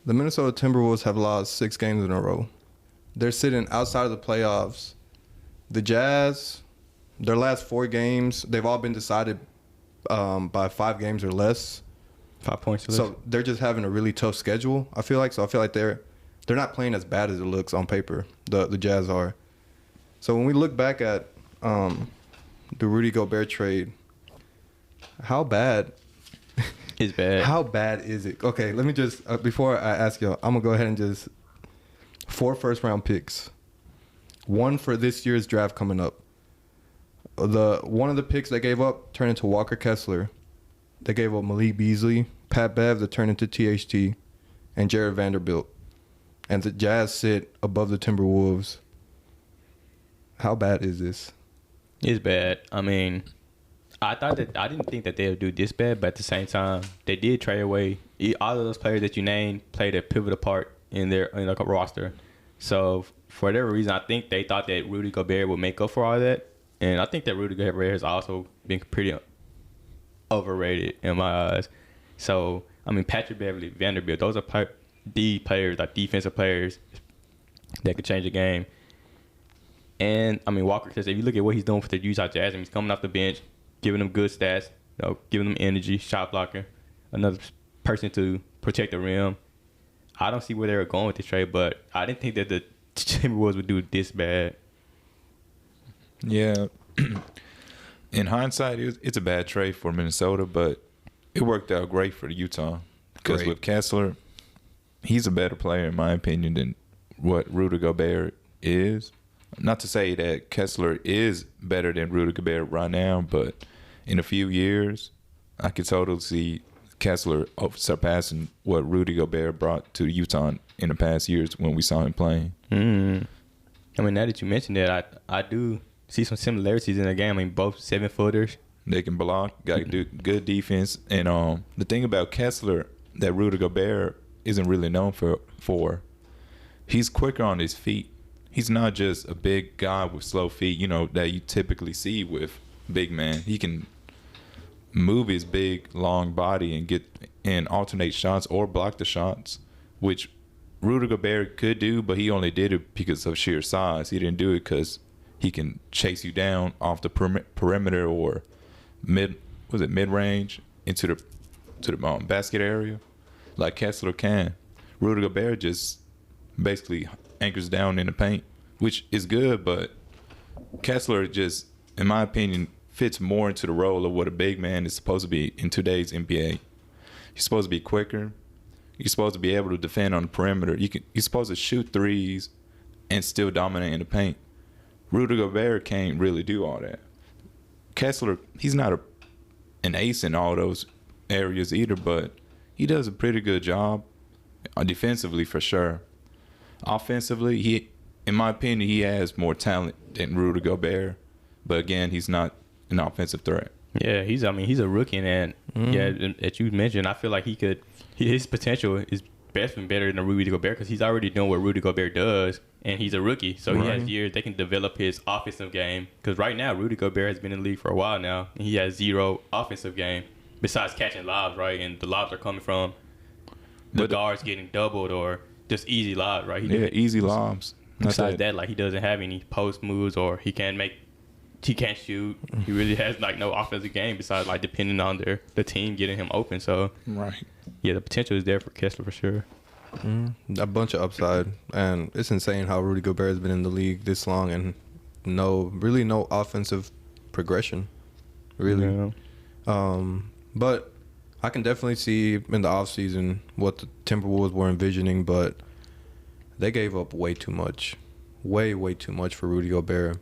The Minnesota Timberwolves have lost 6 games in a row. They're sitting outside of the playoffs. The Jazz, their last 4 games, they've all been decided by 5 games or less. 5 points or less. So they're just having a really tough schedule, I feel like. So I feel like they're not playing as bad as it looks on paper. The Jazz are. So when we look back at the Rudy Gobert trade, how bad? It's bad. How bad is it? Okay, let me just before I ask y'all, I'm gonna go ahead and just 4 first-round picks, 1 for this year's draft coming up. One of the picks they gave up turned into Walker Kessler. They gave up Malik Beasley, Pat Bev that turned into THT, and Jared Vanderbilt. And the Jazz sit above the Timberwolves. How bad is this? It's bad. I mean, I didn't think that they would do this bad, but at the same time, they did trade away all of those players that you named played a pivotal part in their roster. So for whatever reason, I think they thought that Rudy Gobert would make up for all that, and I think that Rudy Gobert has also been pretty overrated in my eyes. So I mean, Patrick Beverly, Vanderbilt, those are the players, like defensive players that could change the game. And I mean, Walker, because if you look at what he's doing for the Utah Jazz, he's coming off the bench, giving them good stats, giving them energy, shot blocker, another person to protect the rim. I don't see where they were going with this trade, but I didn't think that the Timberwolves would do this bad. Yeah. In hindsight, it's a bad trade for Minnesota, but it worked out great for Utah. Because with Kessler, he's a better player, in my opinion, than what Rudy Gobert is. Not to say that Kessler is better than Rudy Gobert right now, but in a few years, I could totally see Kessler surpassing what Rudy Gobert brought to Utah in the past years when we saw him playing. I mean, now that you mentioned that, I do see some similarities in the game. I mean, both 7-footers. They can block, got good defense. And the thing about Kessler that Rudy Gobert isn't really known for, he's quicker on his feet. He's not just a big guy with slow feet, that you typically see with big man. He can move his big, long body and get and alternate shots or block the shots, which Rudy Gobert could do, but he only did it because of sheer size. He didn't do it because he can chase you down off the perimeter or mid-range into the basket area like Kessler can. Rudy Gobert just basically anchors down in the paint, which is good, but Kessler just, in my opinion, fits more into the role of what a big man is supposed to be in today's NBA. He's supposed to be quicker. You're supposed to be able to defend on the perimeter. You're supposed to shoot threes and still dominate in the paint. Rudy Gobert can't really do all that. Kessler, he's not an ace in all those areas either, but he does a pretty good job defensively for sure. Offensively, in my opinion, he has more talent than Rudy Gobert, but again, he's not an offensive threat. Yeah, he's a rookie, and that you mentioned, I feel like his potential is best and better than Rudy Gobert because he's already doing what Rudy Gobert does, and he's a rookie, so he has years they can develop his offensive game. Because right now, Rudy Gobert has been in the league for a while now, and he has zero offensive game besides catching lobs, right? And the lobs are coming from the guards getting doubled or just easy lobs, right? Easy lobs. Besides that, like, he doesn't have any post moves or he can't shoot. He really has like no offensive game besides like depending on the team getting him open. So yeah, the potential is there for Kessler for sure. A bunch of upside, and it's insane how Rudy Gobert has been in the league this long and no offensive progression, really. Yeah. But I can definitely see in the offseason what the Timberwolves were envisioning, but they gave up way too much, way too much for Rudy Gobert.